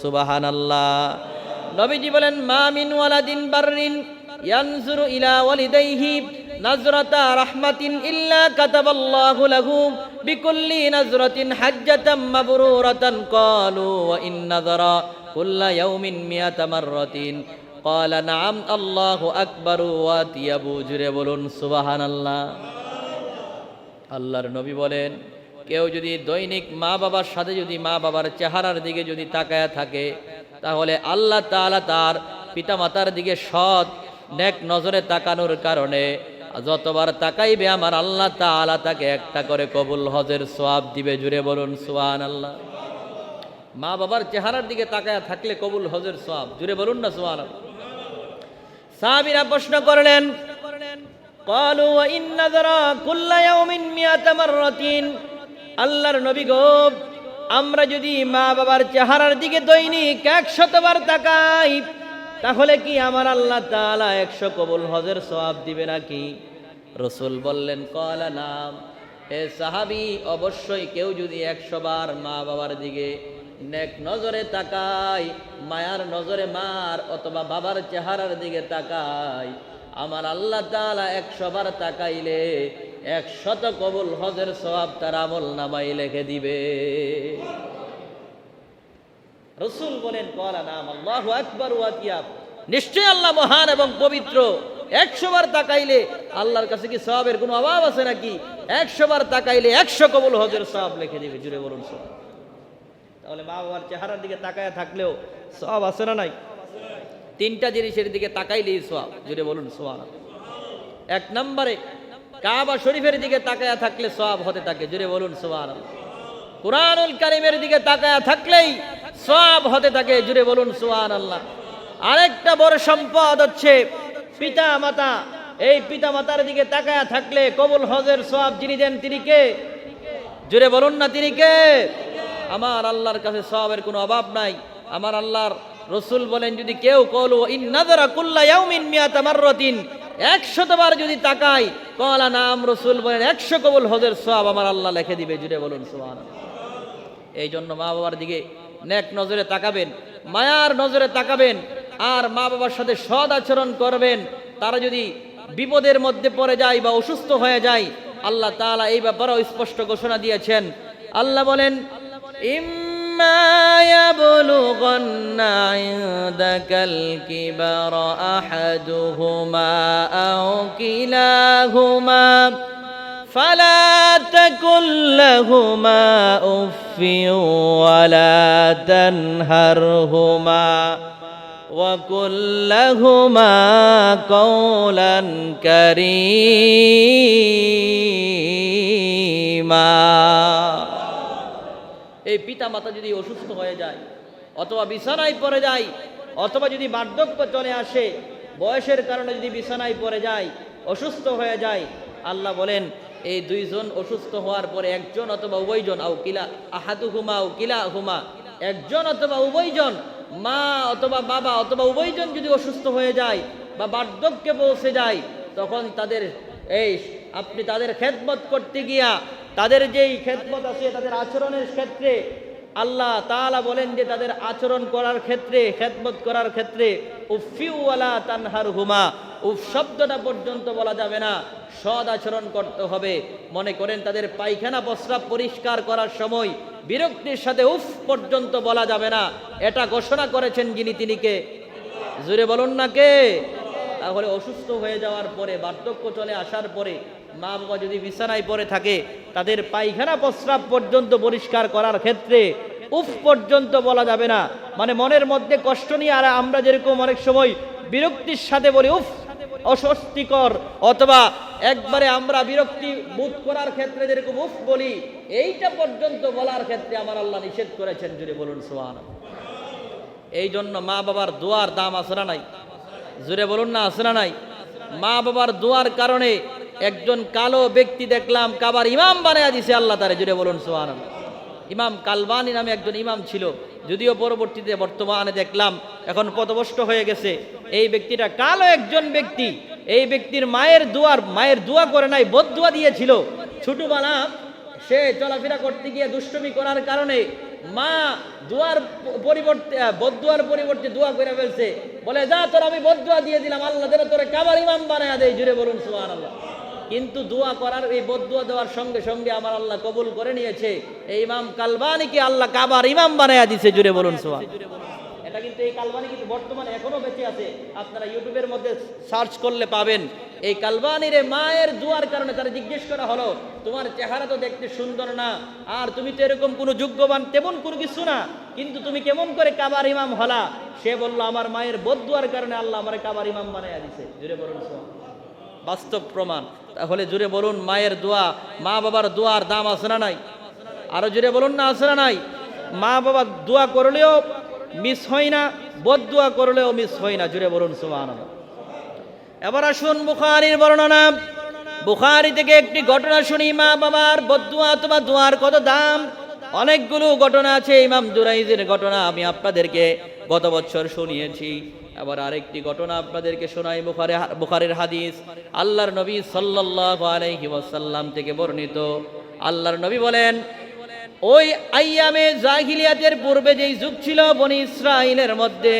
সুবহানাল্লাহ। নবীজি বলেন, মা মিন ওয়ালাদিন বাররিন ইয়ানজুরু ইলা ওয়ালিদাইহি নাজরাতা রাহমাতিন ইল্লা কাতাবাল্লাহু লাহু বিকুল্লি নাজরাতিন হাজ্জাতাম মাবরুরাতান। ক্বালু ওয়া ইন নাযারা কুল্লা ইয়াউমিন মিয়াতা মাররাতিন। ক্বালা নাআম আল্লাহু আকবার ওয়াতিয়াবু। জুরে বলুন সুবহানাল্লাহ। আল্লাহর নবী বলেন, কেউ যদি দৈনিক মা বাবার সাথে যদি মা বাবার চেহারার দিকে যদি তাকায়া থাকে, তাহলে আল্লাহ তাআলা তার পিতামাতার দিকে সৎ নেক নজরে তাকানোর কারণে যতবার তাকাইবে আমার আল্লাহ তাআলা তাকে একটা করে কবুল হজের সওয়াব দিবে। জুড়ে বলুন সুবহানাল্লাহ। মা বাবার চেহারার দিকে তাকায়া থাকলে কবুল হজের সওয়াব। জুড়ে বলুন না সুবহানাল্লাহ। সাহাবীরা প্রশ্ন করলেন, ক্বালু ওয়া ইন নাযারা কুল্লা ইয়াউমিন মিয়াতা মাররাতিন। আল্লাহর নবী গো, আমরা যদি মা বাবার চেহারার দিকে দৈনিক 100 বার তাকাই, তাহলে কি আমার আল্লাহ তাআলা 100 কবুল হজের সওয়াব দিবে নাকি? রাসূল বললেন, ক্বালা নাম। হে সাহাবী, অবশ্যই কেউ যদি 100 বার মা বাবার দিকে নেক নজরে তাকায়, মায়ার নজরে মার অথবা বাবার চেহারার দিকে তাকায়, আমার আল্লাহ তাআলা 100 বার তাকাইলে 100 কবুল হজের সওয়াব তার আমল নামায় লিখে দিবে। রাসূল বলেন, ক্বালা নাম আল্লাহু আকবার ওয়াতিয়াব। নিশ্চয় আল্লাহ মহান এবং পবিত্র। 100 বার তাকাইলে আল্লাহর কাছে কি সওয়াবের কোনো অভাব আছে নাকি? 100 বার তাকাইলে 100 কবুল হজের সওয়াব লিখে দিবে। জুড়ে বলুন সুবহান। তাহলে মা বাবার চেহারার দিকে তাকায়া থাকলেও সওয়াব আছে না নাই? 3টা জিনিসের দিকে তাকাইলেই সওয়াব। জুড়ে বলুন সুবহানাল্লাহ। 1 নম্বরে কাবা শরীফের দিকে তাকায়া থাকলে সওয়াব হতে থাকে। জুড়ে বলুন সুবহানাল্লাহ। কুরআনুল কারীমের দিকে তাকায়া থাকলেই সওয়াব হতে থাকে। জুড়ে বলুন সুবহানাল্লাহ। আরেকটা বড় সম্পদ হচ্ছে পিতা মাতা। এই পিতা মাতার দিকে তাকায়া থাকলে কবুল হজের সওয়াব যিনি দেন তিনি কে? জুড়ে বলুন না, তিনি কে? আমার আল্লাহর কাছে সওয়াবের কোনো অভাব নাই। আমার আল্লাহর রাসূল বলেন, যদি কেউ ক্বালু ইন নাযারা কুল্লা ইয়াউমিন মিয়াতা মাররাতিন, 100 বার যদি তাকায়, ক্বালা নাম। রাসূল বলেন 100 কবুল হজের সওয়াব আমার আল্লাহ লিখে দিবে। জুড়ে বলুন সুবহানাল্লাহ। এই জন্য মা বাবার দিকে নেক নজরে তাকাবেন, মায়ার নজরে তাকাবেন, আর মা বাবার সাথে সৎ আচরণ করবেন। তারা যদি বিপদের মধ্যে পড়ে যায় বা অসুস্থ হয়ে যায়, আল্লাহ তাআলা এই ব্যাপারেও স্পষ্ট ঘোষণা দিয়েছেন। আল্লাহ বলেন, ইম্মা ইয়াবলুগান্না ইনদাকাল কিবারা আহাদুহুমা আও কিলাহুমা ফালা তাকুল লাহুমা উফফিন ওয়ালা তানহারহুমা وَقُلْ لَهُمَا قَوْلًا كَرِيمًا। এই পিতা মাতা যদি অসুস্থ হয়ে যায় অথবা বিছানায় পড়ে যায় অথবা যদি বার্ধক্য চলে আসে, বয়সের কারণে যদি বিছানায় পড়ে যায়, অসুস্থ হয়ে যায়, আল্লাহ বলেন এই দুইজন অসুস্থ হওয়ার পরে একজন অথবা উভয়জন, আও কিলা আহাদুহুমা আও কিলাহুমা, একজন অথবা উভয়জন, মা অথবা বাবা অথবা উভয়জন যদি অসুস্থ হয়ে যায় বা বার্ধক্যে পৌঁছে যায়, তখন তাদের আপনি তাদের খেদমত করতে গিয়া তাদের যেই খেদমত আছে তাদের আচরণের ক্ষেত্রে আল্লাহ তাআলা বলেন যে তাদের আচরণ করার ক্ষেত্রে, খেদমত করার ক্ষেত্রে উফফিউ ওয়ালা তানহারহুমা, উফ শব্দটা পর্যন্ত বলা যাবে না, সৎ আচরণ করতে হবে। মনে করেন তাদের পায়খানা প্রস্রাব পরিষ্কার করার সময় বিরক্তির সাথে উফ পর্যন্ত বলা যাবে না, এটা ঘোষণা করেছেন যিনি, তিনি কে? জোরে বলুন না কে? তাহলে অসুস্থ হয়ে যাওয়ার পরে, বার্ধক্য চলে আসার পরে মা বাবা যদি বিছানায় পড়ে থাকে, তাদের পায়খানা প্রস্রাব পর্যন্ত পরিষ্কার করার ক্ষেত্রে উফ পর্যন্ত বলা যাবে না। মানে মনের মধ্যে কষ্ট নিয়ে আর আমরা যেরকম অনেক সময় বিরক্তির সাথে বলি উফ, অস্বস্তিকর, অথবা একবারে আমরা বিরক্তি বোধ করার ক্ষেত্রে যেরকম উফ বলি, এইটা পর্যন্ত বলার ক্ষেত্রে আমার আল্লাহ নিষেধ করেছেন। জুড়ে বলুন সুবহানাল্লাহ। এই জন্য মা বাবার দোয়ার দাম আছে না নাই? জুড়ে বলুন না, আছে না নাই? মা বাবার দোয়ার কারণে একজন কালো ব্যক্তি দেখলাম কাবার ইমাম বানায়া দিছে আল্লাহ তারে। জুড়ে বলুন সুবহানাল্লাহ। ইমাম কালবানি নামে একজন ইমাম ছিল, যদিও পরবর্তীতে বর্তমানে দেখলাম এখন পথভ্রষ্ট হয়ে গেছে। এই ব্যক্তিটা কালো একজন ব্যক্তি। এই ব্যক্তির মায়ের দোয়া করে নাই, বদদুয়া দিয়েছিল। ছোটবেলা সে চলাফেরা করতে গিয়ে দুষ্টুমি করার কারণে মা দোয়ার পরিবর্তে বদদুয়ার পরিবর্তে দোয়া করে ফেলছে, বলে যা তোর আমি বদদুয়া দিয়ে দিলাম, আল্লাহ যেন তোরে কাবার ইমাম বানায়া দেয়। জুড়ে বলুন সুবহানাল্লাহ। কিন্তু দোয়া করার এই বদদুয়া দেওয়ার সঙ্গে সঙ্গে আমার আল্লাহ কবুল করে নিয়েছে, এই ইমাম কালবানিকে আল্লাহ কাবার ইমাম বানায়া দিছে। জুড়ে বলুন সুবহানাল্লাহ। এটা কিন্তু এই কালবানি কিন্তু বর্তমানে এখনো বেঁচে আছে, আপনারা ইউটিউবের মধ্যে সার্চ করলে পাবেন। এই কালবানির মায়ের দোয়ার কারণে তারা জিজ্ঞেস করা হলো, তোমার চেহারা তো দেখতে সুন্দর না, আর তুমি তো এরকম কোনো যোগ্যবান তেমন কোনো কিছু না, কিন্তু তুমি কেমন করে কাবার ইমাম হলা? সে বলল, আমার মায়ের বদদুয়ার কারণে আল্লাহ আমার কাবার ইমাম বানায়া দিছে। জুড়ে বলুন সুবহানাল্লাহ। বাস্তব প্রমাণ। তাহলে জুড়ে বলুন, মায়ের দোয়া, মা বাবার দোয়ার দাম আছে না নাই? আরো জুড়ে বলুন না, আছে না নাই? মা বাবা দোয়া করলেও মিস হয় না, বদদুয়া করলেও মিস হয় না। জুড়ে বলুন সুবহানাল্লাহ। এবার আসুন বুখারীর বর্ণনা। বুখারী থেকে একটি ঘটনা শুনি, মা বাবার বদদুয়া অথবা দোয়ার কত দাম। অনেকগুলো ঘটনা আছে। ইমাম জুরাইজের ঘটনা আমি আপনাদেরকে গত বছর শুনিয়েছি। আবার আরেকটি ঘটনা আপনাদেরকে শোনাই, বুখারীর হাদিস। আল্লাহর নবী সাল্লাল্লাহু আলাইহি ওয়াসাল্লাম থেকে বর্ণিত। আল্লাহর নবী বলেন, ওই আইয়ামে জাহিলিয়াতের পূর্বে যেই যুগ ছিল বনি ইসরাইলের মধ্যে,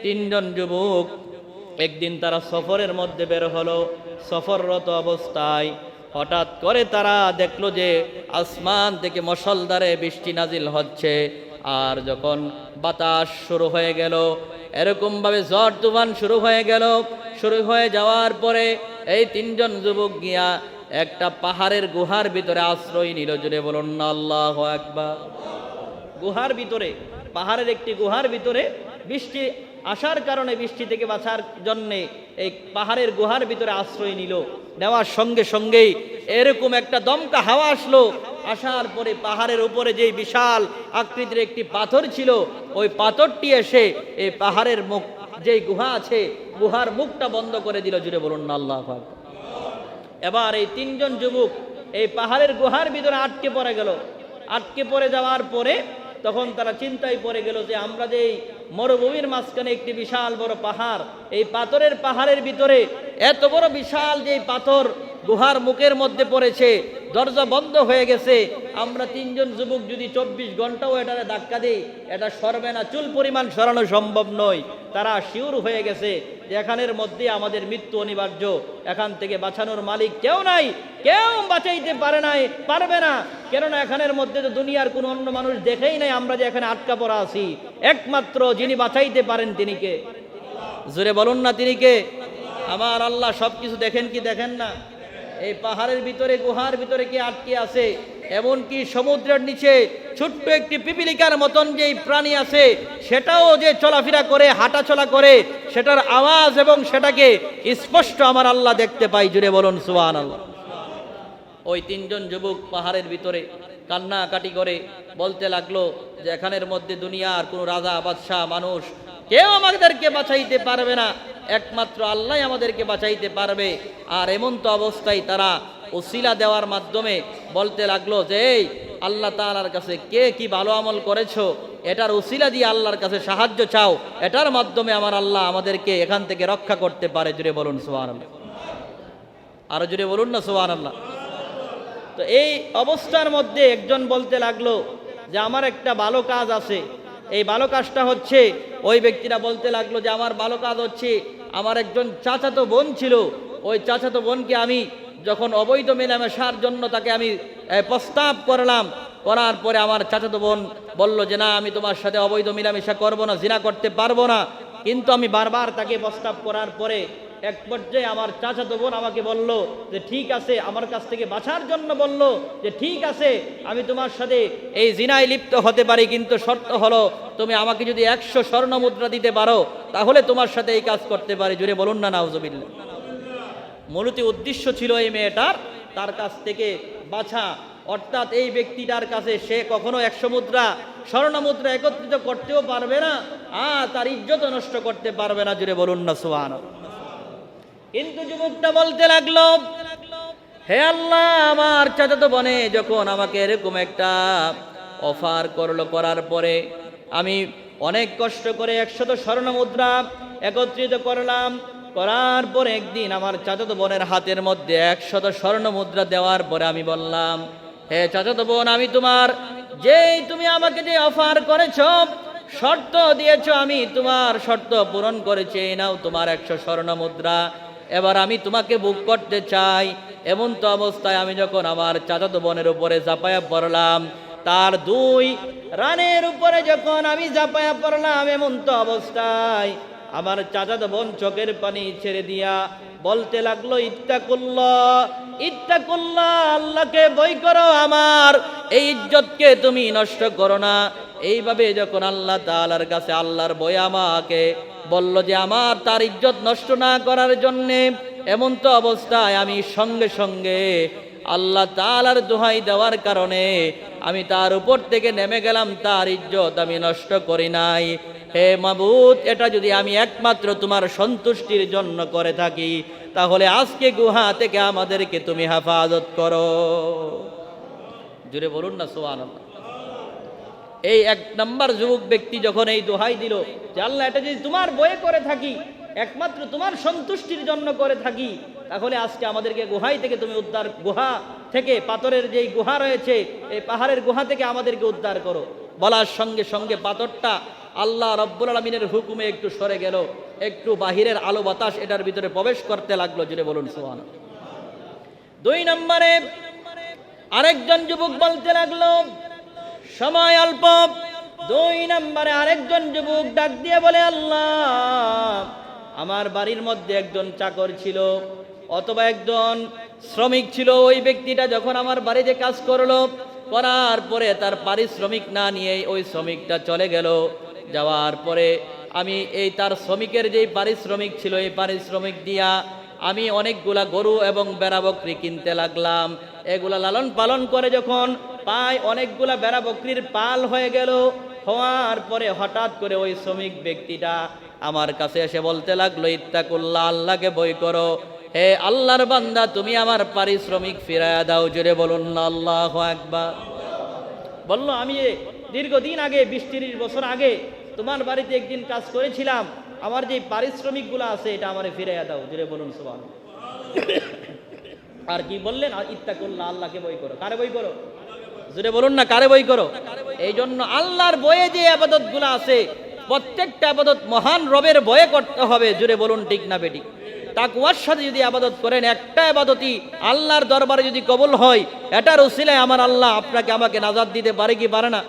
তিনজন যুবক একদিন তারা সফরের মধ্যে বের হলো। সফররত অবস্থায় হঠাৎ করে তারা দেখলো যে আসমান থেকে মুষলধারে বৃষ্টি নাজিল হচ্ছে। আর যখন বাতাস শুরু হয়ে গেল, এরকম ভাবে ঝড় তুফান শুরু হয়ে গেল। শুরু হয়ে যাওয়ার পরে এই তিনজন যুবক গিয়া একটা পাহাড়ের গুহার ভিতরে আশ্রয় নিল। জুড়ে বলুন না আল্লাহু আকবার। গুহার ভিতরে, পাহাড়ের একটি গুহার ভিতরে বৃষ্টি আসার কারণে, বৃষ্টি থেকে বাঁচার জন্যে এই পাহাড়ের গুহার ভিতরে আশ্রয় নিল। নেওয়ার সঙ্গে সঙ্গেই এরকম একটা দমকা হাওয়া আসলো। আসার পরে পাহাড়ের উপরে যেই বিশাল আকৃতির একটি পাথর ছিল, ওই পাথরটি এসে এই পাহাড়ের মুখ, যেই গুহা আছে, গুহার মুখটা বন্ধ করে দিল। জুড়ে বলুন না আল্লাহু আকবার। এবার এই তিনজন যুবক এই পাহাড়ের গুহার ভিতরে আটকে পড়ে গেল। আটকে পড়ে যাওয়ার পরে তখন তারা চিন্তায় পড়ে গেল যে আমরা যে মরুভূমির মাঝখানে একটি বিশাল বড় পাহাড়, এই পাথরের পাহাড়ের ভিতরে এত বড় বিশাল যে পাথর গুহার মুখের মধ্যে পড়েছে, দরজা বন্ধ হয়ে গেছে, আমরা তিনজন যুবক যদি 24 ঘন্টাও এটারে ধাক্কা দিই, এটা সরবে না, চুল পরিমাণ সরানো সম্ভব নয়। তারা শিওর হয়ে গেছে যে এখানের মধ্যে আমাদের মৃত্যু অনিবার্য, এখান থেকে বাঁচানোর মালিক কেউ নাই, কেউ বাঁচাইতে পারবে না। কেননা এখানের মধ্যে তো দুনিয়ার কোনো অন্য মানুষ দেখেই নাই আমরা যে এখানে আটকা পড়া আছি। একমাত্র যিনি বাঁচাইতে পারেন তিনি কে? জোরে বলুন না, তিনি কে? আমার আল্লাহ। সবকিছু দেখেন কি দেখেন না? এই পাহাড়ের ভিতরে, গুহার ভিতরে কি আটকে আছে? এমনকি সমুদ্রের নিচে ছোট্ট একটি পিপিলিকার মতন যে প্রাণী আছে, সেটাও যে চলাফেরা করে, হাঁটা চলা করে, সেটার আওয়াজ এবং সেটাকে স্পষ্ট আমার আল্লাহ দেখতে পাই। জুড়ে বলুন সুবহানাল্লাহ। ওই তিনজন যুবক পাহাড়ের ভিতরে কান্নাকাটি করে বলতে লাগলো যে এখানের মধ্যে দুনিয়ার কোনো রাজা বাদশাহ মানুষ কেউ আমাদেরকে বাঁচাইতে পারবে না, একমাত্র আল্লাহ আমাদেরকে বাঁচাইতে পারবে। আর এমন তো অবস্থায় তারা ওসিলা দেওয়ার মাধ্যমে বলতে লাগলো যে এই আল্লাহ তাআলার কাছে কে কি ভালো আমল করেছো, এটার ওসিলা দিয়ে আল্লাহর কাছে সাহায্য চাও, এটার মাধ্যমে আমার আল্লাহ আমাদেরকে এখান থেকে রক্ষা করতে পারে। জুড়ে বলুন সুবহানাল্লাহ। আরো জুড়ে বলুন না সুবহানাল্লাহ। তো এই অবস্থার মধ্যে একজন বলতে লাগলো যে আমার একটা ভালো কাজ আছে। এই ভালো কাজটা হচ্ছে, ওই ব্যক্তিরা বলতে লাগলো যে আমার ভালো কাজ হচ্ছে, আমার একজন চাচাতো বোন ছিল, ওই চাচাতো বোনকে আমি যখন অবৈধ মেলামেশার জন্য তাকে আমি প্রস্তাব করলাম, করার পরে আমার চাচাতো বোন বলল যে না, আমি তোমার সাথে অবৈধ মেলামেশা করবো না, জিনা করতে পারবো না। কিন্তু আমি বারবার তাকে প্রস্তাব করার পরে এক পর্যায়ে আমার চাচাতো বোন আমাকে বলল যে ঠিক আছে, আমার কাছ থেকে বাঁচার জন্য বলল যে ঠিক আছে, আমি তোমার সাথে এই জিনায় লিপ্ত হতে পারি, কিন্তু শর্ত হলো তুমি আমাকে যদি 100 স্বর্ণ মুদ্রা দিতে পারো, তাহলে তোমার সাথে এই কাজ করতে পারি। জুড়ে বলুন না নাউজুবিল্লাহ। মূলত উদ্দেশ্য ছিল এই মেয়েটার তার কাছ থেকে বাঁচা, অর্থাৎ এই ব্যক্তিটার কাছে সে কখনো 100 মুদ্রা স্বর্ণ মুদ্রা একত্রিত করতেও পারবে না, আর তার ইজ্জত নষ্ট করতে পারবে না। জুড়ে বলুন না সুবহানাল্লাহ। কিন্তু যুবকটা বলতে লাগলো, হে আল্লাহ, আমার চাচাতো বোনে যখন আমাকে এরকম একটা অফার করলো, করার পরে আমি অনেক কষ্ট করে 100 স্বর্ণ মুদ্রা একত্রিত করলাম, করার পরে একদিন আমার চাচাতো বোনের হাতের মধ্যে 100 স্বর্ণ মুদ্রা দেওয়ার পরে আমি বললাম, হে চাচাতো বোন, আমি তোমার যেই তুমি আমাকে যে অফার করেছো, শর্ত দিয়েছো, আমি তোমার শর্ত পূরণ করেছি, এই নাও তোমার 100 স্বর্ণ মুদ্রা, এবার আমি তোমাকে বুক করতে চাই। এমন তো অবস্থায় আমি যখন আমার চাচাতো বোনের উপরে ঝাঁপায়া পড়লাম, তার 2 রানের উপরে যখন আমি ঝাঁপায়া পড়লাম, এমন তো অবস্থায় আমার চাচাতো বোন চোখের পানি ছেড়ে দিয়া বলতে লাগলো, ইত্তাকুল্লাহ, ইত্তাকুল্লাহ, আল্লাহকে ভয় করো, আমার এই ইজ্জতকে তুমি নষ্ট করো না। এইভাবে যখন আল্লাহ তাআলার কাছে আল্লাহর ভয় আমাকে বলল যে আমার তার ইজ্জত নষ্ট না করার জন্যে, এমন তো অবস্থায় আমি সঙ্গে সঙ্গে আল্লাহ তাআলার দোহাই দেওয়ার কারণে আমি তার উপর থেকে নেমে গেলাম, তার ইজ্জত আমি নষ্ট করি নাই। হে মাবুদ, এটা যদি আমি একমাত্র তোমার সন্তুষ্টির জন্য করে থাকি, তাহলে আজকে গুহা থেকে আমাদেরকে তুমি হেফাজত করো। জুড়ে বলুন না সুবহানাল্লাহ। এই 1 নম্বর যুবক ব্যক্তি যখন এই দোহাই দিল যে আল্লাহ, এটা যদি তোমার ভয়ে করে থাকি, একমাত্র তোমার সন্তুষ্টির জন্য করে থাকি, তাহলে আজকে আমাদেরকে গুহাই থেকে তুমি উদ্ধার, গুহা থেকে, পাথরের যেই গুহা রয়েছে এই পাহাড়ের গুহা থেকে আমাদেরকে উদ্ধার করো। বলার সঙ্গে সঙ্গে পাথরটা আল্লাহ রাব্বুল আলামিনের হুকুমে একটু সরে গেল, একটু বাহিরের আলো বাতাস এটার ভিতরে প্রবেশ করতে লাগলো। জুড়ে বলুন সুবহানাল্লাহ। 2 নম্বরে আরেকজন যুবক বলতে লাগলো, সময় অল্প। 2 নম্বরে আরেকজন যুবক ডাক দিয়ে বলে, আল্লাহ, আমার বাড়ির মধ্যে একজন চাকর ছিল অথবা একজন শ্রমিক ছিল, ওই ব্যক্তিটা যখন আমার বাড়িতে কাজ করলো, করার পরে তার পারিশ্রমিক না নিয়ে ওই শ্রমিকটা চলে গেল। যাওয়ার পরে আমি এই তার শ্রমিকের যেই পারিশ্রমিক ছিল, এই পারিশ্রমিক দিয়া আমি অনেকগুলা গরু এবং বেড়া বকরি কিনতে লাগলাম। এগুলা লালন পালন করে যখন পাই অনেকগুলা বেড়া বকরির পাল হয়ে গেল, হওয়ার পরে হঠাৎ করে ওই শ্রমিক ব্যক্তিটা আমার কাছে এসে বলতে লাগলো, ইত্তাকুল্লাহ, আল্লাহকে ভয় করো, হে আল্লাহর বান্দা, তুমি আমার পারিশ্রমিক ফিরায়া দাও। জোরে বলুন না আল্লাহু আকবার। বলল, আমি দীর্ঘদিন আগে, 20-30 বছর আগে তোমার বাড়িতে একদিন কাজ করেছিলাম, আমার যে পারিশ্রমিকগুলো আছে এটা আমারে ফিরাইয়া দাও। জোরে বলুন সুবহানাল্লাহ। আর কি বললেন, ইত্তাকুল্লাহ, আল্লাহকে ভয় করো। কারে ভয় করো? জোরে বলুন না, কারে ভয় করো? এই জন্য আল্লাহর ভয়ে যে ইবাদতগুলো আছে, প্রত্যেকটা ইবাদত মহান রবের ভয়ে করতে হবে। জোরে বলুন ঠিক না বেঠিক? তাকওয়ার সাথে যদি ইবাদত করেন, একটা ইবাদতই আল্লাহর দরবারে যদি কবুল হয়, এটার উসিলায় আমার আল্লাহ আপনাকে আমাকে নাজাত দিতে পারে কি পারে না?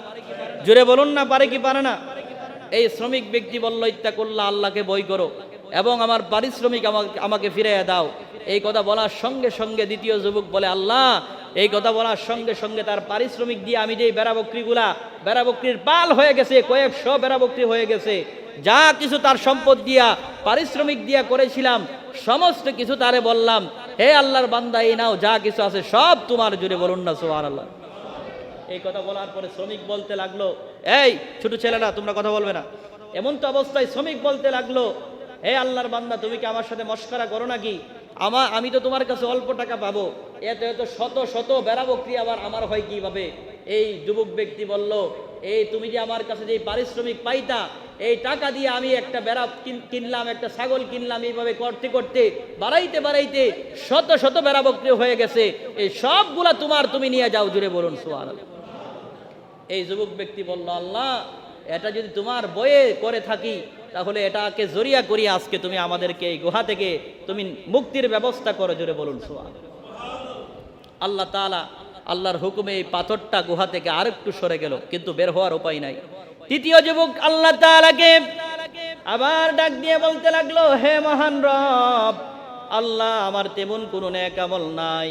জোরে বলুন না, পারে কি পারে না? এই শ্রমিক ব্যক্তি বলল, ইত্তাকুল্লাহ, আল্লাহকে ভয় করো এবং আমার পারিশ্রমিক আমাকে ফিরিয়ে দাও। এই কথা বলার সঙ্গে সঙ্গে দ্বিতীয় যুবক বলে, আল্লাহ, এই কথা বলার সঙ্গে সঙ্গে তার পারিশ্রমিক দিয়ে আমি যে বেড়া বকরির পাল হয়ে গেছে, কয়েকশো বেড়া বকরি হয়ে গেছে, যা কিছু তার সম্পদ দিয়া, পারিশ্রমিক দিয়া করেছিলাম, সমস্ত কিছু তারে বললাম, হে আল্লাহর বান্দা, এই নাও, যা কিছু আছে সব তোমার। জুড়ে বলুন না সুবহানাল্লাহ। এই কথা বলার পরে শ্রমিক বলতে লাগলো, এই ছোট ছেলেরা, তোমরা কথা বলবে না। এমন তো অবস্থায় শ্রমিক বলতে লাগলো, হে আল্লাহর বান্দা, তুমি কি আমার সাথে মস্করা করো নাকি? আমি তো তোমার কাছে অল্প টাকা পাবো, এত এত শত শত বেড়া বকরি আবার আমার হয় কিভাবে? এই যুবক ব্যক্তি বলল, এই তুমি যে আমার কাছে যে পারিশ্রমিক পাইতা, এই টাকা দিয়ে আমি একটা বেড়া কিনলাম, একটা ছাগল কিনলাম, এইভাবে করতে করতে বাড়াইতে বাড়াইতে শত শত বেড়া বকরি হয়ে গেছে, এই সবগুলা তোমার, তুমি নিয়ে যাও। জুড়ে বলুন সুবহানাল্লাহ। এই যুবক ব্যক্তি বলল, আল্লাহ, এটা যদি তোমার বয়ে করে থাকি, তাহলে এটাকে জরিয়া করি, আজকে তুমি আমাদেরকে এই গুহা থেকে তুমি মুক্তির ব্যবস্থা করো। জোরে বলুন সুবহানাল্লাহ। আল্লাহ তাআলা আল্লাহর হুকুমে এই পাথরটা গুহা থেকে আরেকটু সরে গেল, কিন্তু বের হওয়ার উপায় নাই। তৃতীয় যুবক আল্লাহ তাআলাকে আবার ডাক দিয়ে বলতে লাগলো, হে মহান রব আল্লাহ, আমার তেমন কোনো নেক আমল নাই,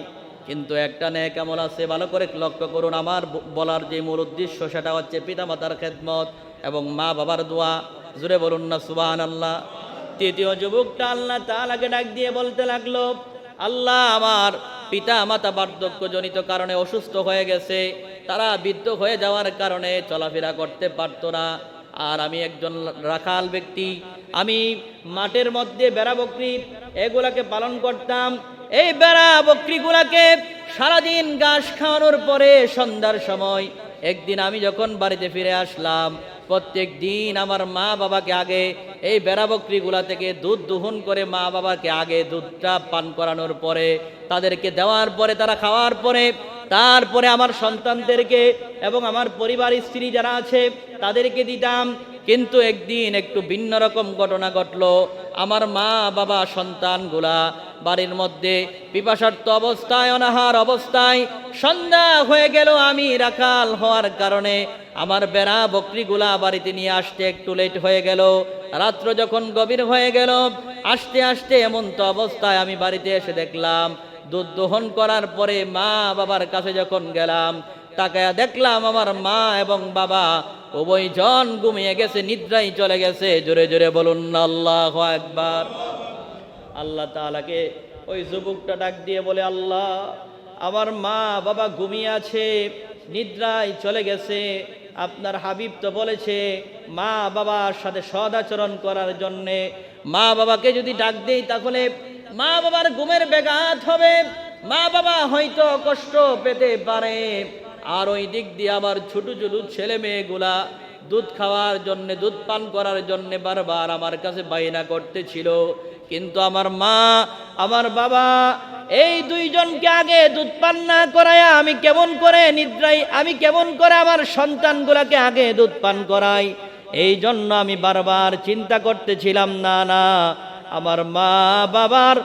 কিন্তু একটা নেক আমল আছে, ভালো করে লক্ষ্য করুন। আমার বলার যে মূল উদ্দেশ্য সেটা হচ্ছে পিতামাতার খেদমত এবং মা বাবার দোয়া। জুড়ে বলুন না সুবহানাল্লাহ। তৃতীয় যুবকটা আল্লাহ তাআলাকে ডাক দিয়ে বলতে লাগলো, আল্লাহ, আমার পিতা মাতা বার্ধক্যজনিত কারণে অসুস্থ হয়ে গেছে, তারা বৃদ্ধ হয়ে যাওয়ার কারণে চলাফেরা করতে পারতো না, আর আমি একজন রাখাল ব্যক্তি, আমি মাঠের মধ্যে বেড়া বকরি এগুলাকে পালন করতাম। এই বেড়া বকরিগুলাকে সারাদিন ঘাস খাওয়ানোর পরে সন্ধ্যার সময় একদিন আমি যখন বাড়িতে ফিরে আসলাম, প্রত্যেক দিন আমার মা বাবাকে আগে এই বেড়া বকরিগুলা থেকে দুধ দোহন করে মা বাবাকে আগে দুধটা পান করানোর পরে, তাদেরকে দেওয়ার পরে, তারা খাওয়ার পরে তারপরে আমার সন্তানদেরকে এবং আমার পরিবার স্ত্রী যারা আছে তাদেরকে দিতাম। কিন্তু একদিন একটু ভিন্ন রকম ঘটনা ঘটলো। আমার মা বাবা সন্তানগুলা বাড়ির মধ্যে পিপাসার্ত অবস্থায়, অনাহার অবস্থায়, সন্ধ্যা হয়ে গেল। আমি রাখাল হওয়ার কারণে আমার বেড়া বকরিগুলা বাড়িতে নিয়ে আসতে একটু লেট হয়ে গেল। রাত্র যখন গভীর হয়ে গেল, আসতে আসতে এমন তো অবস্থায় আমি বাড়িতে এসে দেখলাম দুধ দহন করার পরে মা বাবার কাছে যখন গেলাম, তাকায়া দেখলাম আমার মা এবং বাবা উভয়জন ঘুমিয়ে গেছে, নিদ্রায় চলে গেছে। জোরে জোরে বলুন না আল্লাহু আকবার। আল্লাহ তাআলাকে ওই যুবকটা ডাক দিয়ে বলে, আল্লাহ, আমার মা বাবা ঘুমিয়ে আছে, নিদ্রায় চলে গেছে। আপনার হাবিব তো বলেছে মা বাবার সাথে সদাচরণ করার জন্যে। মা বাবাকে যদি ডাক দেই তাহলে মা বাবার ঘুমের ব্যাঘাত হবে, মা বাবা হয়তো কষ্ট পেতে পারে। আর ওই দিক দিয়ে আবার ছোট ছোট ছেলে মেয়েগুলা দুধ খাওয়ার জন্যে, দুধ পান করার জন্যে বারবার আমার কাছে বায়না করতেছিল। কিন্তু আমার মা আমার বাবা এই দুইজনকে আগে দুধ পান না করায় আমি কেমন করে নিদ্রাই, আমি কেমন করে আমার সন্তানগুলাকে আগে দুধ পান করাই। এই জন্য আমি বারবার চিন্তা করতেছিলাম, না না, আমার মা বাবার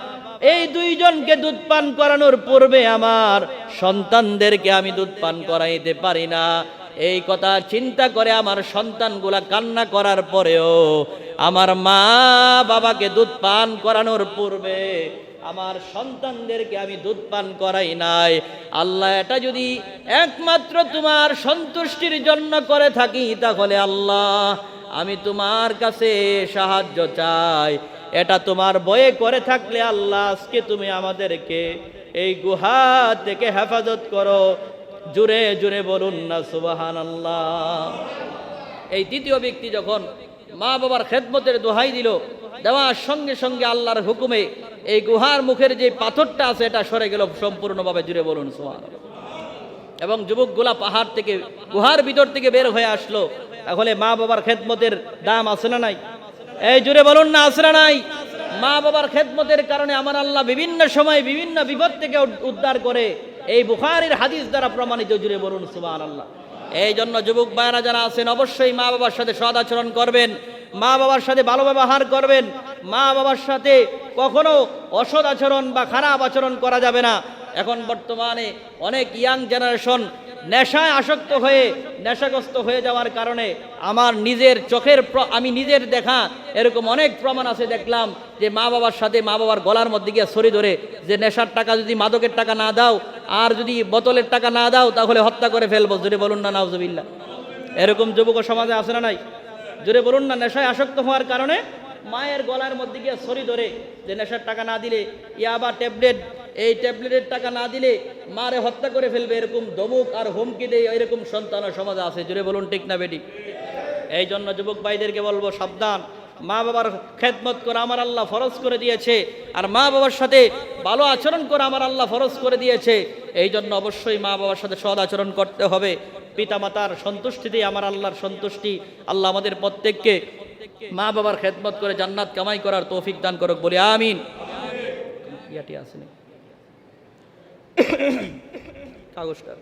এই দুইজনকে দুধ পান করানোর পূর্বে আমার সন্তানদেরকে আমি দুধ পান করাইতে পারি না। এই কথা চিন্তা করে আমার সন্তানগুলা কান্না করার পরেও আমার মা বাবাকে দুধ পান করানোর পূর্বে আমার সন্তানদেরকে আমি দুধ পান করাই নাই। আল্লাহ, এটা যদি একমাত্র তোমার সন্তুষ্টির জন্য করে থাকি তাহলে আল্লাহ আমি তোমার কাছে সাহায্য চাই। এটা তোমার ভয়ে করে থাকলে আল্লাহ আজকে তুমি আমাদেরকে এই গুহা থেকে হেফাজত করো। জুড়ে জুড়ে বলুন না সুবহানাল্লাহ। এই দ্বিতীয় ব্যক্তি যখন মা বাবার খেদমতের দোহাই দিল, দেওয়ার সঙ্গে সঙ্গে আল্লাহর হুকুমে এই গুহার মুখের যে পাথরটা আছে এটা সরে গেল সম্পূর্ণভাবে। জুড়ে বলুন সুবহানাল্লাহ। এবং যুবকগুলা পাহাড় থেকে, গুহার ভিতর থেকে বের হয়ে আসলো। তাহলে মা বাবার খেদমতের দাম আছে না নাই? এই জুড়ে বলুন না, আছে না নাই? মা বাবার খেদমতের কারণে আমার আল্লাহ বিভিন্ন সময় বিভিন্ন বিপদ থেকে উদ্ধার করে। এই বুখারীর হাদিস দ্বারা প্রমাণিত। জুড়ে বলুন সুবহানাল্লাহ। এই জন্য যুবক ভাইরা যারা আছেন অবশ্যই মা বাবার সাথে সৎ আচরণ করবেন, মা বাবার সাথে ভালো ব্যবহার করবেন। মা বাবার সাথে কখনো অসৎ আচরণ বা খারাপ আচরণ করা যাবে না। এখন বর্তমানে অনেক ইয়াং জেনারেশন নেশায় আসক্ত হয়ে, নেশাগ্রস্ত হয়ে যাওয়ার কারণে আমার নিজের চোখের, আমি নিজের দেখা এরকম অনেক প্রমাণ আছে। দেখলাম যে মা বাবার সাথে, মা বাবার গলার মধ্যে গিয়ে ছড়ি ধরে যে নেশার টাকা যদি, মাদকের টাকা না দাও আর যদি বোতলের টাকা না দাও তাহলে হত্যা করে ফেলবো। জোরে বলুন না নাউজুবিল্লাহ। এরকম যুবক সমাজে আছে না নাই? জোরে বলুন না। নেশায় আসক্ত হওয়ার কারণে মায়ের গলার মধ্যে গিয়ে ছড়ি ধরে যে নেশার টাকা না দিলে, ইয়াবা ট্যাবলেট, এই ট্যাবলেটের টাকা না দিলে মারে হত্যা করে ফেলবে, এরকম ধমক আর হুমকি দেয় এরকম সন্তান সমাজে আছে। জুড়ে বলুন ঠিক না বেটি? এই জন্য যুবক ভাইদেরকে বলবো, সাবধান। মা বাবার খেদমত করা আমার আল্লাহ ফরজ করে দিয়েছে, আর মা বাবার সাথে ভালো আচরণ করা আমার আল্লাহ ফরজ করে দিয়েছে। এই জন্য অবশ্যই মা বাবার সাথে সৎ আচরণ করতে হবে। পিতা মাতার সন্তুষ্টিতেই আমার আল্লাহর সন্তুষ্টি। আল্লাহ আমাদের প্রত্যেককে মা বাবার খেদমত করে জান্নাত কামাই করার তৌফিক দান করুক, বলি আমিন। ইয়াটি আসেনি কাগজটা।